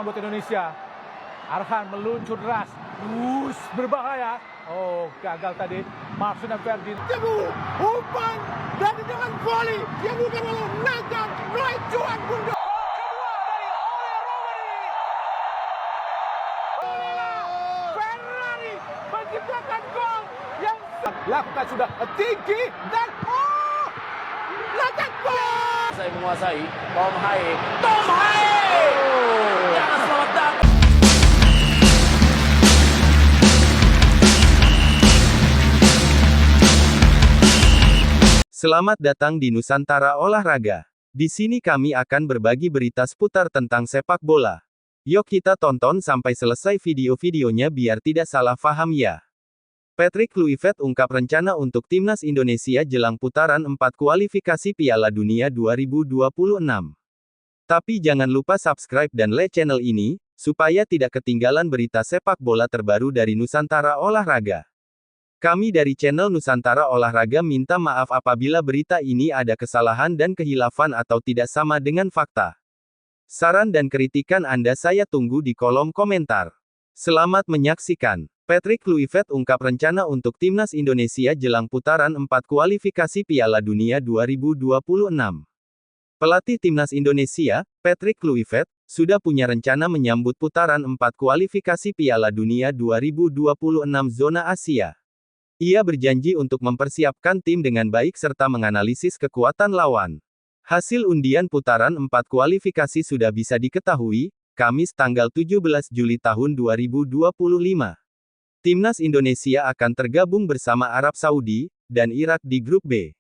buat Indonesia. Arhan meluncur deras. Berbahaya. Oh, gagal tadi. Marcin dan Ferdin. Umpan dan dengan volley yang bukan oleh Nathan Roy Juan Bunda. Ferrari menciptakan gol yang Lakukan sudah tinggi dan lakukan gol. Saya menguasai Tom Haye. Jangan selamat datang. Selamat datang di Nusantara Olahraga. Di sini kami akan berbagi berita seputar tentang sepak bola. Yuk kita tonton sampai selesai video-videonya biar tidak salah paham ya. Patrick Kluivert ungkap rencana untuk timnas Indonesia jelang putaran 4 kualifikasi Piala Dunia 2026. Tapi jangan lupa subscribe dan like channel ini, supaya tidak ketinggalan berita sepak bola terbaru dari Nusantara Olahraga. Kami dari channel Nusantara Olahraga minta maaf apabila berita ini ada kesalahan dan kehilafan atau tidak sama dengan fakta. Saran dan kritikan Anda saya tunggu di kolom komentar. Selamat menyaksikan. Patrick Kluivert ungkap rencana untuk timnas Indonesia jelang putaran 4 kualifikasi Piala Dunia 2026. Pelatih timnas Indonesia, Patrick Kluivert, sudah punya rencana menyambut putaran 4 kualifikasi Piala Dunia 2026 zona Asia. Ia berjanji untuk mempersiapkan tim dengan baik serta menganalisis kekuatan lawan. Hasil undian putaran 4 kualifikasi sudah bisa diketahui, Kamis tanggal 17 Juli tahun 2025. Timnas Indonesia akan tergabung bersama Arab Saudi dan Irak di grup B.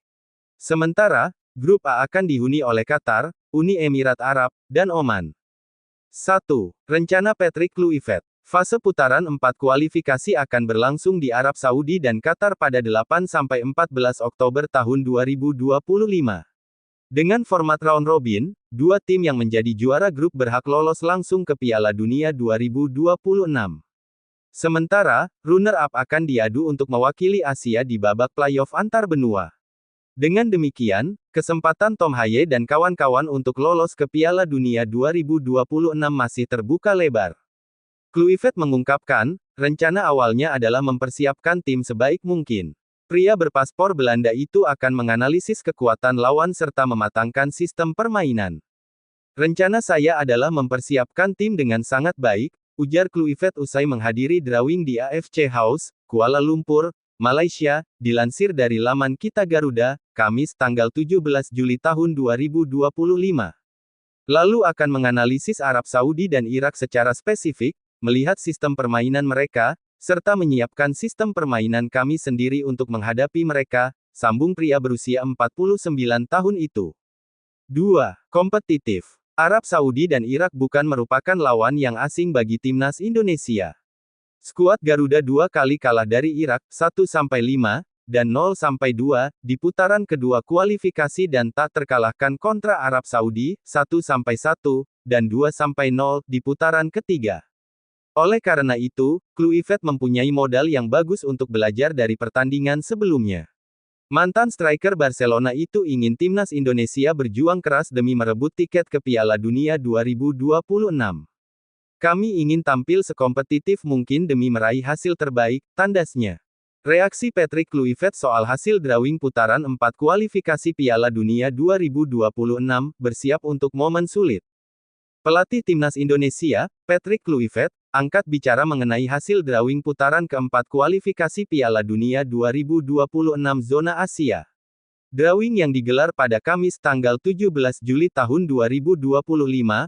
Sementara, grup A akan dihuni oleh Qatar, Uni Emirat Arab, dan Oman. 1. Rencana Patrick Kluivert. Fase putaran 4 kualifikasi akan berlangsung di Arab Saudi dan Qatar pada 8-14 Oktober tahun 2025. Dengan format round robin, 2 tim yang menjadi juara grup berhak lolos langsung ke Piala Dunia 2026. Sementara, runner-up akan diadu untuk mewakili Asia di babak playoff antar benua. Dengan demikian, kesempatan Tom Haye dan kawan-kawan untuk lolos ke Piala Dunia 2026 masih terbuka lebar. Kluivert mengungkapkan, rencana awalnya adalah mempersiapkan tim sebaik mungkin. Pria berpaspor Belanda itu akan menganalisis kekuatan lawan serta mematangkan sistem permainan. Rencana saya adalah mempersiapkan tim dengan sangat baik, ujar Kluivert usai menghadiri drawing di AFC House, Kuala Lumpur, Malaysia, dilansir dari laman Kita Garuda, Kamis tanggal 17 Juli tahun 2025. Lalu akan menganalisis Arab Saudi dan Irak secara spesifik, melihat sistem permainan mereka, serta menyiapkan sistem permainan kami sendiri untuk menghadapi mereka, sambung pria berusia 49 tahun itu. 2. Kompetitif. Arab Saudi dan Irak bukan merupakan lawan yang asing bagi timnas Indonesia. Skuad Garuda 2 kali kalah dari Irak, 1-5, dan 0-2, di putaran kedua kualifikasi dan tak terkalahkan kontra Arab Saudi, 1-1, dan 2-0, di putaran ketiga. Oleh karena itu, Kluivert mempunyai modal yang bagus untuk belajar dari pertandingan sebelumnya. Mantan striker Barcelona itu ingin timnas Indonesia berjuang keras demi merebut tiket ke Piala Dunia 2026. Kami ingin tampil sekompetitif mungkin demi meraih hasil terbaik, tandasnya. Reaksi Patrick Kluivert soal hasil drawing putaran 4 kualifikasi Piala Dunia 2026, bersiap untuk momen sulit. Pelatih timnas Indonesia, Patrick Kluivert, angkat bicara mengenai hasil drawing putaran keempat kualifikasi Piala Dunia 2026 zona Asia. Drawing yang digelar pada Kamis tanggal 17 Juli tahun 2025,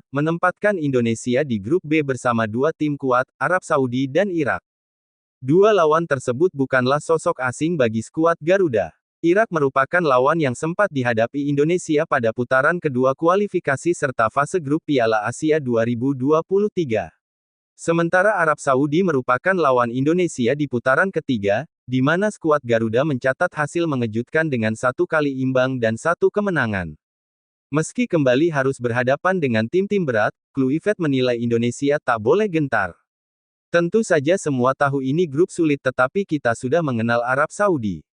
menempatkan Indonesia di grup B bersama 2 tim kuat, Arab Saudi dan Irak. 2 lawan tersebut bukanlah sosok asing bagi skuad Garuda. Irak merupakan lawan yang sempat dihadapi Indonesia pada putaran kedua kualifikasi serta fase grup Piala Asia 2023. Sementara Arab Saudi merupakan lawan Indonesia di putaran ketiga, di mana skuad Garuda mencatat hasil mengejutkan dengan 1 kali imbang dan 1 kemenangan. Meski kembali harus berhadapan dengan tim-tim berat, Kluivert menilai Indonesia tak boleh gentar. Tentu saja semua tahu ini grup sulit tetapi kita sudah mengenal Arab Saudi.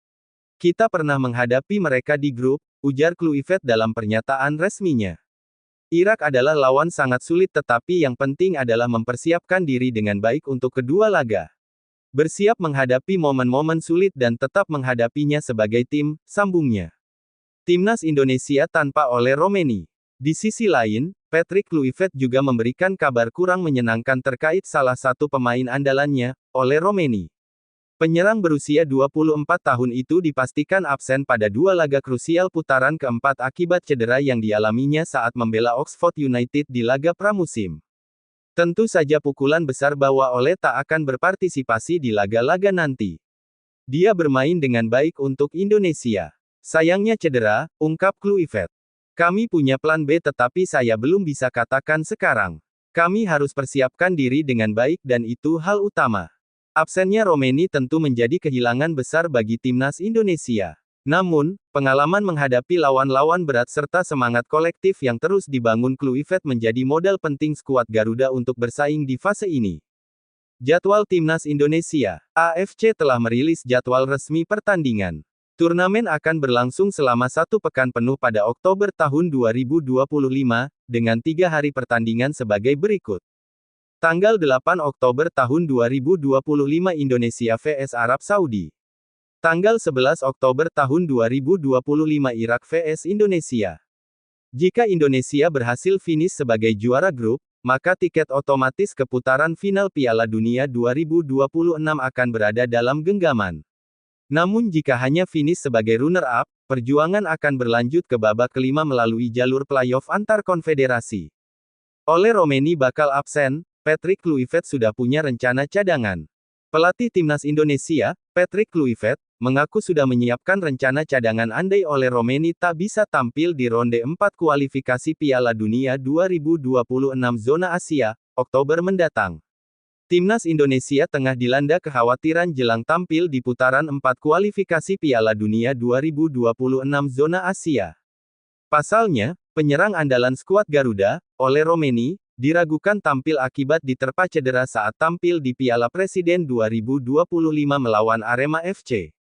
Kita pernah menghadapi mereka di grup, ujar Kluivert dalam pernyataan resminya. Irak adalah lawan sangat sulit tetapi yang penting adalah mempersiapkan diri dengan baik untuk kedua laga. Bersiap menghadapi momen-momen sulit dan tetap menghadapinya sebagai tim, sambungnya. Timnas Indonesia tanpa Ole Romeni. Di sisi lain, Patrick Kluivert juga memberikan kabar kurang menyenangkan terkait salah satu pemain andalannya, Ole Romeni. Penyerang berusia 24 tahun itu dipastikan absen pada dua laga krusial putaran keempat akibat cedera yang dialaminya saat membela Oxford United di laga pramusim. Tentu saja pukulan besar bahwa Ole tak akan berpartisipasi di laga-laga nanti. Dia bermain dengan baik untuk Indonesia. Sayangnya cedera, ungkap Kluivert. Kami punya plan B tetapi saya belum bisa katakan sekarang. Kami harus persiapkan diri dengan baik dan itu hal utama. Absennya Romeni tentu menjadi kehilangan besar bagi timnas Indonesia. Namun, pengalaman menghadapi lawan-lawan berat serta semangat kolektif yang terus dibangun Kluivert menjadi modal penting skuad Garuda untuk bersaing di fase ini. Jadwal Timnas Indonesia. AFC telah merilis jadwal resmi pertandingan. Turnamen akan berlangsung selama 1 pekan penuh pada Oktober tahun 2025, dengan 3 hari pertandingan sebagai berikut. Tanggal 8 Oktober tahun 2025 Indonesia vs Arab Saudi. Tanggal 11 Oktober tahun 2025 Irak vs Indonesia. Jika Indonesia berhasil finish sebagai juara grup, maka tiket otomatis ke putaran final Piala Dunia 2026 akan berada dalam genggaman. Namun jika hanya finish sebagai runner-up, perjuangan akan berlanjut ke babak kelima melalui jalur playoff antar konfederasi. Ole Romeni bakal absen. Patrick Kluivert sudah punya rencana cadangan. Pelatih Timnas Indonesia, Patrick Kluivert, mengaku sudah menyiapkan rencana cadangan andai Ole Romeni tak bisa tampil di ronde 4 kualifikasi Piala Dunia 2026 zona Asia, Oktober mendatang. Timnas Indonesia tengah dilanda kekhawatiran jelang tampil di putaran 4 kualifikasi Piala Dunia 2026 zona Asia. Pasalnya, penyerang andalan skuad Garuda, Ole Romeni, diragukan tampil akibat diterpa cedera saat tampil di Piala Presiden 2025 melawan Arema FC.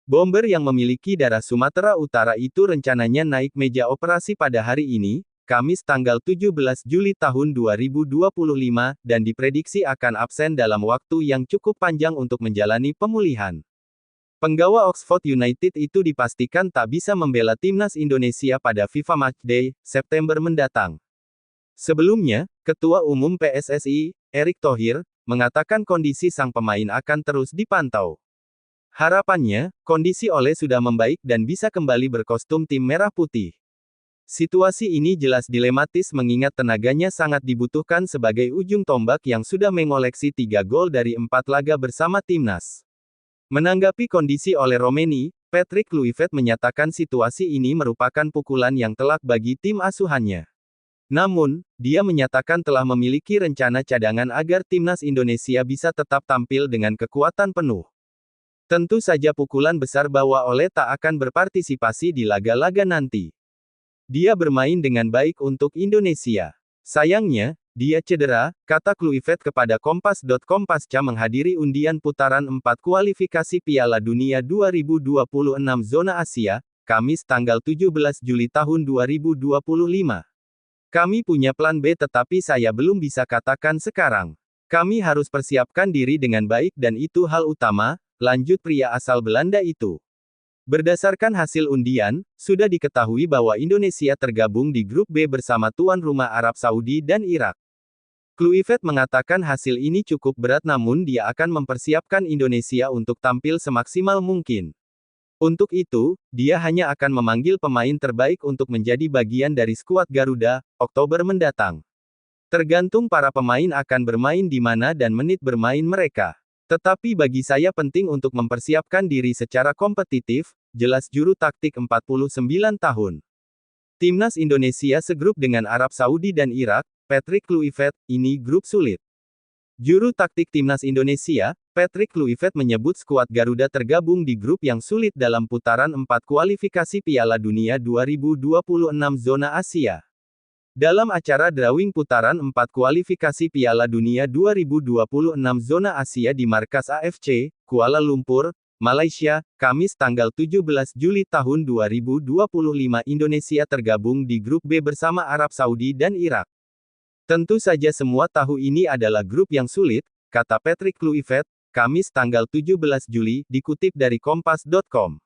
Bomber yang memiliki darah Sumatera Utara itu rencananya naik meja operasi pada hari ini, Kamis tanggal 17 Juli tahun 2025, dan diprediksi akan absen dalam waktu yang cukup panjang untuk menjalani pemulihan. Penggawa Oxford United itu dipastikan tak bisa membela timnas Indonesia pada FIFA Matchday, September mendatang. Sebelumnya, Ketua Umum PSSI, Erick Thohir, mengatakan kondisi sang pemain akan terus dipantau. Harapannya, kondisi Ole sudah membaik dan bisa kembali berkostum tim merah putih. Situasi ini jelas dilematis mengingat tenaganya sangat dibutuhkan sebagai ujung tombak yang sudah mengoleksi 3 gol dari 4 laga bersama timnas. Menanggapi kondisi Ole Romeni, Patrick Kluivert menyatakan situasi ini merupakan pukulan yang telak bagi tim asuhannya. Namun, dia menyatakan telah memiliki rencana cadangan agar timnas Indonesia bisa tetap tampil dengan kekuatan penuh. Tentu saja pukulan besar bahwa Ole tak akan berpartisipasi di laga-laga nanti. Dia bermain dengan baik untuk Indonesia. Sayangnya, dia cedera, kata Kluivert kepada Kompas.com pasca menghadiri undian putaran 4 kualifikasi Piala Dunia 2026 zona Asia, Kamis tanggal 17 Juli tahun 2025. Kami punya plan B tetapi saya belum bisa katakan sekarang. Kami harus persiapkan diri dengan baik dan itu hal utama, lanjut pria asal Belanda itu. Berdasarkan hasil undian, sudah diketahui bahwa Indonesia tergabung di grup B bersama tuan rumah Arab Saudi dan Irak. Kluivert mengatakan hasil ini cukup berat namun dia akan mempersiapkan Indonesia untuk tampil semaksimal mungkin. Untuk itu, dia hanya akan memanggil pemain terbaik untuk menjadi bagian dari skuad Garuda, Oktober mendatang. Tergantung para pemain akan bermain di mana dan menit bermain mereka. Tetapi bagi saya penting untuk mempersiapkan diri secara kompetitif, jelas juru taktik 49 tahun. Timnas Indonesia segrup dengan Arab Saudi dan Irak, Patrick Kluivert, ini grup sulit. Juru taktik Timnas Indonesia, Patrick Kluivert menyebut skuad Garuda tergabung di grup yang sulit dalam putaran 4 kualifikasi Piala Dunia 2026 zona Asia. Dalam acara drawing putaran 4 kualifikasi Piala Dunia 2026 zona Asia di markas AFC, Kuala Lumpur, Malaysia, Kamis tanggal 17 Juli tahun 2025 Indonesia tergabung di grup B bersama Arab Saudi dan Irak. Tentu saja semua tahu ini adalah grup yang sulit, kata Patrick Kluivert, Kamis tanggal 17 Juli, dikutip dari Kompas.com.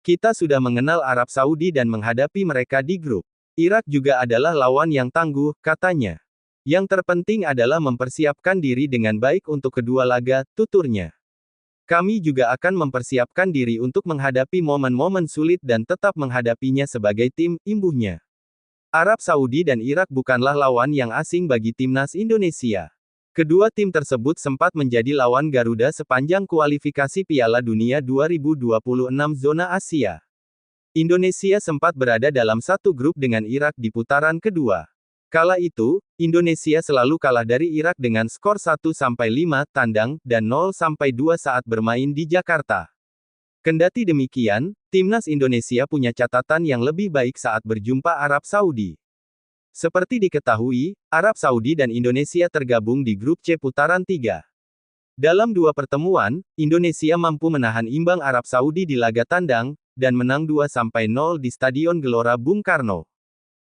Kita sudah mengenal Arab Saudi dan menghadapi mereka di grup. Irak juga adalah lawan yang tangguh, katanya. Yang terpenting adalah mempersiapkan diri dengan baik untuk kedua laga, tuturnya. Kami juga akan mempersiapkan diri untuk menghadapi momen-momen sulit dan tetap menghadapinya sebagai tim, imbuhnya. Arab Saudi dan Irak bukanlah lawan yang asing bagi timnas Indonesia. Kedua tim tersebut sempat menjadi lawan Garuda sepanjang kualifikasi Piala Dunia 2026 zona Asia. Indonesia sempat berada dalam satu grup dengan Irak di putaran kedua. Kala itu, Indonesia selalu kalah dari Irak dengan skor 1-5 tandang, dan 0-2 saat bermain di Jakarta. Kendati demikian, timnas Indonesia punya catatan yang lebih baik saat berjumpa Arab Saudi. Seperti diketahui, Arab Saudi dan Indonesia tergabung di grup C putaran 3. Dalam dua pertemuan, Indonesia mampu menahan imbang Arab Saudi di laga tandang, dan menang 2-0 di Stadion Gelora Bung Karno.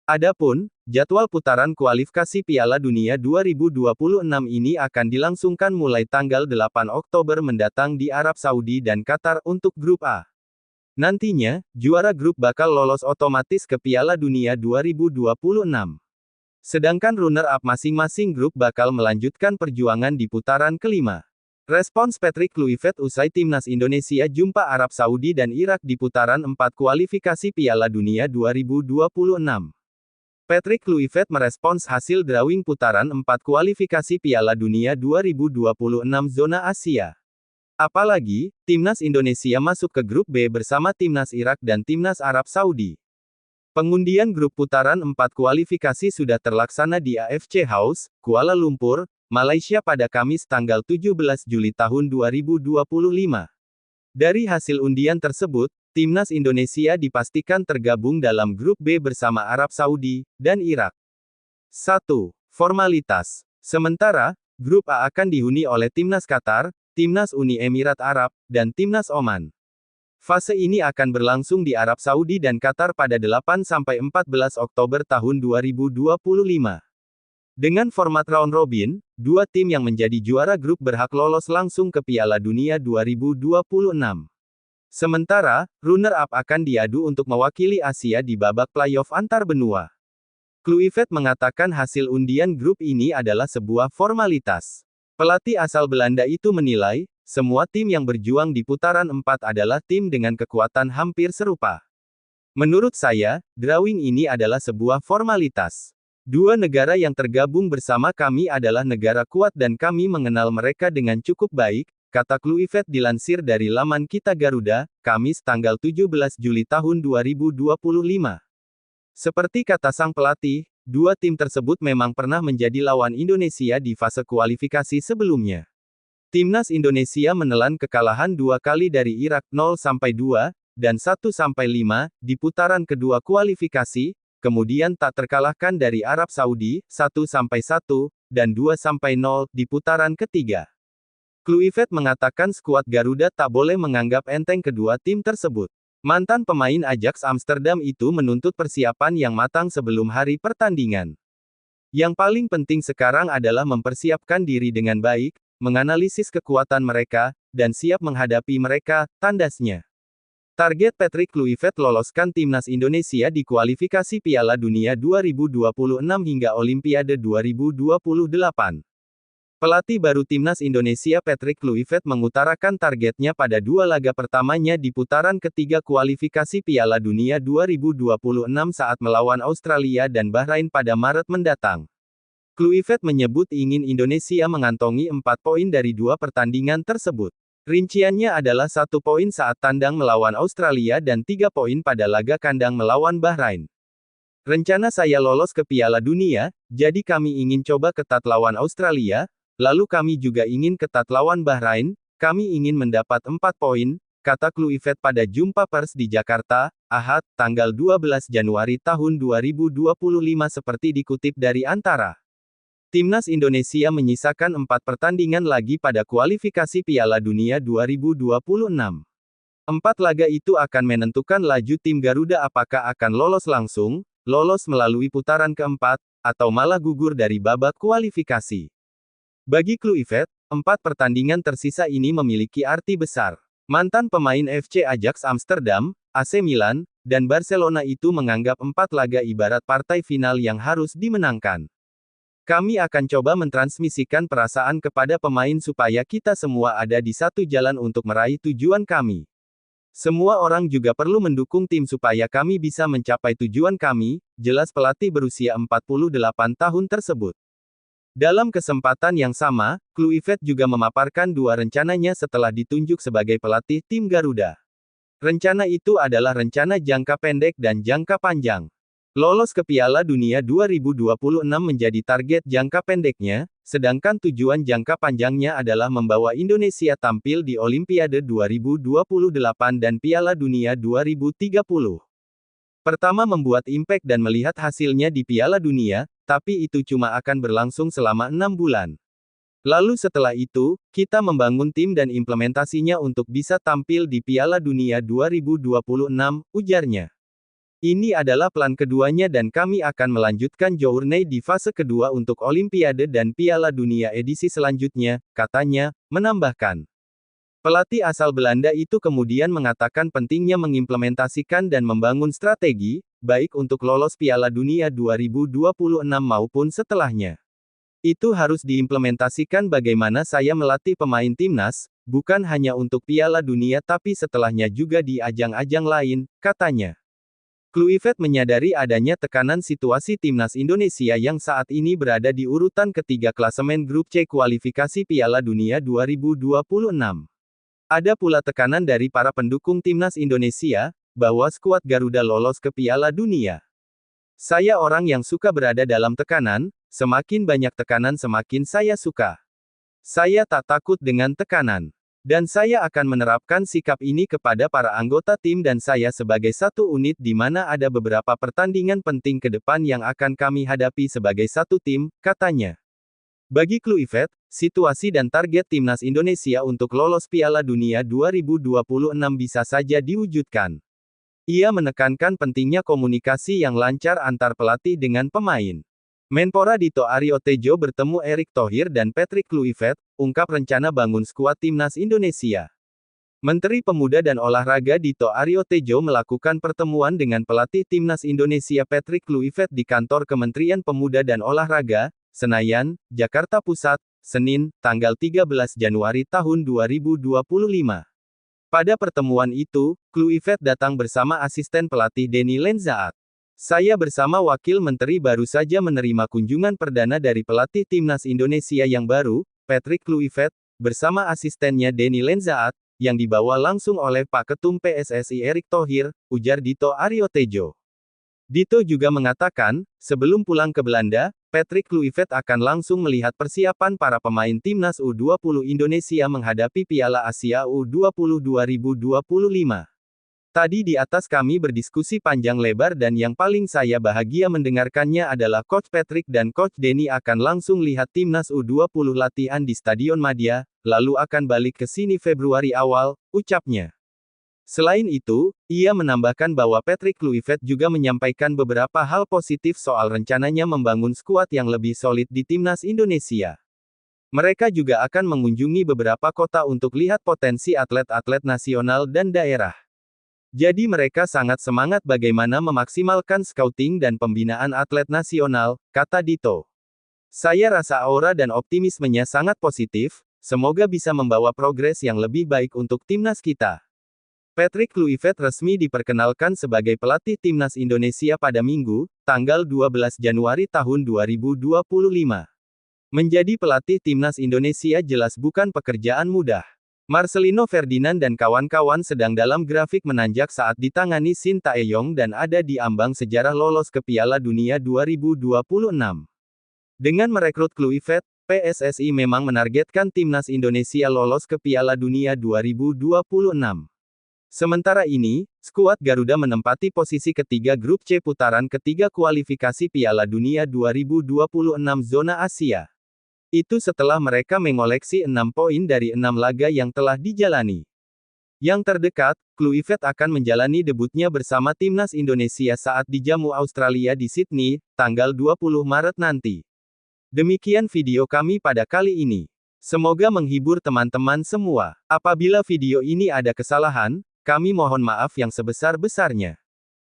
Adapun, jadwal putaran kualifikasi Piala Dunia 2026 ini akan dilangsungkan mulai tanggal 8 Oktober mendatang di Arab Saudi dan Qatar untuk grup A. Nantinya, juara grup bakal lolos otomatis ke Piala Dunia 2026. Sedangkan runner-up masing-masing grup bakal melanjutkan perjuangan di putaran kelima. Respons Patrick Kluivert usai timnas Indonesia jumpa Arab Saudi dan Irak di putaran 4 kualifikasi Piala Dunia 2026. Patrick Kluivert merespons hasil drawing putaran 4 kualifikasi Piala Dunia 2026 zona Asia. Apalagi, timnas Indonesia masuk ke grup B bersama timnas Irak dan timnas Arab Saudi. Pengundian grup putaran 4 kualifikasi sudah terlaksana di AFC House, Kuala Lumpur, Malaysia pada Kamis tanggal 17 Juli tahun 2025. Dari hasil undian tersebut, timnas Indonesia dipastikan tergabung dalam grup B bersama Arab Saudi dan Irak. 1. Formalitas. Sementara, grup A akan dihuni oleh timnas Qatar, timnas Uni Emirat Arab, dan timnas Oman. Fase ini akan berlangsung di Arab Saudi dan Qatar pada 8-14 Oktober tahun 2025. Dengan format round robin, dua tim yang menjadi juara grup berhak lolos langsung ke Piala Dunia 2026. Sementara, runner-up akan diadu untuk mewakili Asia di babak playoff antar benua. Kluivert mengatakan hasil undian grup ini adalah sebuah formalitas. Pelatih asal Belanda itu menilai, semua tim yang berjuang di putaran 4 adalah tim dengan kekuatan hampir serupa. Menurut saya, drawing ini adalah sebuah formalitas. Dua negara yang tergabung bersama kami adalah negara kuat dan kami mengenal mereka dengan cukup baik, kata Kluivert dilansir dari laman Kita Garuda, Kamis tanggal 17 Juli tahun 2025. Seperti kata sang pelatih, dua tim tersebut memang pernah menjadi lawan Indonesia di fase kualifikasi sebelumnya. Timnas Indonesia menelan kekalahan 2 kali dari Irak 0-2, dan 1-5, di putaran kedua kualifikasi, kemudian tak terkalahkan dari Arab Saudi, 1-1, dan 2-0, di putaran ketiga. Kluivert mengatakan skuad Garuda tak boleh menganggap enteng kedua tim tersebut. Mantan pemain Ajax Amsterdam itu menuntut persiapan yang matang sebelum hari pertandingan. Yang paling penting sekarang adalah mempersiapkan diri dengan baik, menganalisis kekuatan mereka, dan siap menghadapi mereka, tandasnya. Target Patrick Kluivert loloskan timnas Indonesia di kualifikasi Piala Dunia 2026 hingga Olimpiade 2028. Pelatih baru timnas Indonesia Patrick Kluivert mengutarakan targetnya pada dua laga pertamanya di putaran ketiga kualifikasi Piala Dunia 2026 saat melawan Australia dan Bahrain pada Maret mendatang. Kluivert menyebut ingin Indonesia mengantongi 4 poin dari 2 pertandingan tersebut. Rinciannya adalah 1 poin saat tandang melawan Australia dan 3 poin pada laga kandang melawan Bahrain. Rencana saya lolos ke Piala Dunia, jadi kami ingin coba ketat lawan Australia, lalu kami juga ingin ketat lawan Bahrain, kami ingin mendapat 4 poin, kata Kluivert pada jumpa pers di Jakarta, Ahad, tanggal 12 Januari tahun 2025 seperti dikutip dari Antara. Timnas Indonesia menyisakan 4 pertandingan lagi pada kualifikasi Piala Dunia 2026. 4 laga itu akan menentukan laju tim Garuda apakah akan lolos langsung, lolos melalui putaran keempat, atau malah gugur dari babak kualifikasi. Bagi Kluivert, 4 pertandingan tersisa ini memiliki arti besar. Mantan pemain FC Ajax Amsterdam, AC Milan, dan Barcelona itu menganggap 4 laga ibarat partai final yang harus dimenangkan. Kami akan coba mentransmisikan perasaan kepada pemain supaya kita semua ada di satu jalan untuk meraih tujuan kami. Semua orang juga perlu mendukung tim supaya kami bisa mencapai tujuan kami, jelas pelatih berusia 48 tahun tersebut. Dalam kesempatan yang sama, Kluivert juga memaparkan 2 rencananya setelah ditunjuk sebagai pelatih tim Garuda. Rencana itu adalah rencana jangka pendek dan jangka panjang. Lolos ke Piala Dunia 2026 menjadi target jangka pendeknya, sedangkan tujuan jangka panjangnya adalah membawa Indonesia tampil di Olimpiade 2028 dan Piala Dunia 2030. Pertama membuat impact dan melihat hasilnya di Piala Dunia, tapi itu cuma akan berlangsung selama 6 bulan. Lalu setelah itu, kita membangun tim dan implementasinya untuk bisa tampil di Piala Dunia 2026, ujarnya. Ini adalah plan keduanya dan kami akan melanjutkan journey di fase kedua untuk Olimpiade dan Piala Dunia edisi selanjutnya, katanya, menambahkan. Pelatih asal Belanda itu kemudian mengatakan pentingnya mengimplementasikan dan membangun strategi, baik untuk lolos Piala Dunia 2026 maupun setelahnya. Itu harus diimplementasikan bagaimana saya melatih pemain timnas, bukan hanya untuk Piala Dunia tapi setelahnya juga di ajang-ajang lain, katanya. Kluivert menyadari adanya tekanan situasi timnas Indonesia yang saat ini berada di urutan ketiga klasemen grup C kualifikasi Piala Dunia 2026. Ada pula tekanan dari para pendukung timnas Indonesia, bahwa skuad Garuda lolos ke Piala Dunia. Saya orang yang suka berada dalam tekanan, semakin banyak tekanan semakin saya suka. Saya tak takut dengan tekanan. Dan saya akan menerapkan sikap ini kepada para anggota tim dan saya sebagai satu unit di mana ada beberapa pertandingan penting ke depan yang akan kami hadapi sebagai satu tim, katanya. Bagi Kluivert, situasi dan target timnas Indonesia untuk lolos Piala Dunia 2026 bisa saja diwujudkan. Ia menekankan pentingnya komunikasi yang lancar antar pelatih dengan pemain. Menpora Dito Aryo Tejo bertemu Erick Thohir dan Patrick Kluivert, ungkap rencana bangun skuad timnas Indonesia. Menteri Pemuda dan Olahraga Dito Aryo Tejo melakukan pertemuan dengan pelatih timnas Indonesia Patrick Kluivert di kantor Kementerian Pemuda dan Olahraga, Senayan, Jakarta Pusat, Senin, tanggal 13 Januari tahun 2025. Pada pertemuan itu, Kluivert datang bersama asisten pelatih Denny Lenzaat. Saya bersama Wakil Menteri baru saja menerima kunjungan perdana dari pelatih timnas Indonesia yang baru, Patrick Kluivert, bersama asistennya Denny Lenzaat, yang dibawa langsung oleh Pak Ketum PSSI Erick Thohir, ujar Dito Aryo Tejo. Dito juga mengatakan, sebelum pulang ke Belanda, Patrick Kluivert akan langsung melihat persiapan para pemain timnas U20 Indonesia menghadapi Piala Asia U20 2025. Tadi di atas kami berdiskusi panjang lebar dan yang paling saya bahagia mendengarkannya adalah Coach Patrick dan Coach Denny akan langsung lihat timnas U20 latihan di Stadion Madia, lalu akan balik ke sini Februari awal, ucapnya. Selain itu, ia menambahkan bahwa Patrick Kluivert juga menyampaikan beberapa hal positif soal rencananya membangun skuad yang lebih solid di timnas Indonesia. Mereka juga akan mengunjungi beberapa kota untuk lihat potensi atlet-atlet nasional dan daerah. Jadi mereka sangat semangat bagaimana memaksimalkan scouting dan pembinaan atlet nasional, kata Dito. Saya rasa aura dan optimismenya sangat positif, semoga bisa membawa progres yang lebih baik untuk timnas kita. Patrick Kluivert resmi diperkenalkan sebagai pelatih timnas Indonesia pada Minggu, tanggal 12 Januari tahun 2025. Menjadi pelatih timnas Indonesia jelas bukan pekerjaan mudah. Marcelino Ferdinand dan kawan-kawan sedang dalam grafik menanjak saat ditangani Shin Tae-yong dan ada di ambang sejarah lolos ke Piala Dunia 2026. Dengan merekrut Kluivert, PSSI memang menargetkan timnas Indonesia lolos ke Piala Dunia 2026. Sementara ini, skuad Garuda menempati posisi ketiga grup C putaran ketiga kualifikasi Piala Dunia 2026 zona Asia. Itu setelah mereka mengoleksi 6 poin dari 6 laga yang telah dijalani. Yang terdekat, Kluivert akan menjalani debutnya bersama timnas Indonesia saat dijamu Australia di Sydney, tanggal 20 Maret nanti. Demikian video kami pada kali ini. Semoga menghibur teman-teman semua. Apabila video ini ada kesalahan, kami mohon maaf yang sebesar-besarnya.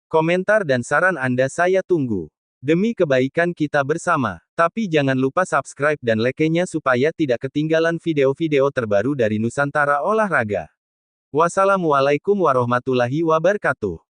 Komentar dan saran Anda saya tunggu. Demi kebaikan kita bersama. Tapi jangan lupa subscribe dan like-nya supaya tidak ketinggalan video-video terbaru dari Nusantara Olahraga. Wassalamualaikum warahmatullahi wabarakatuh.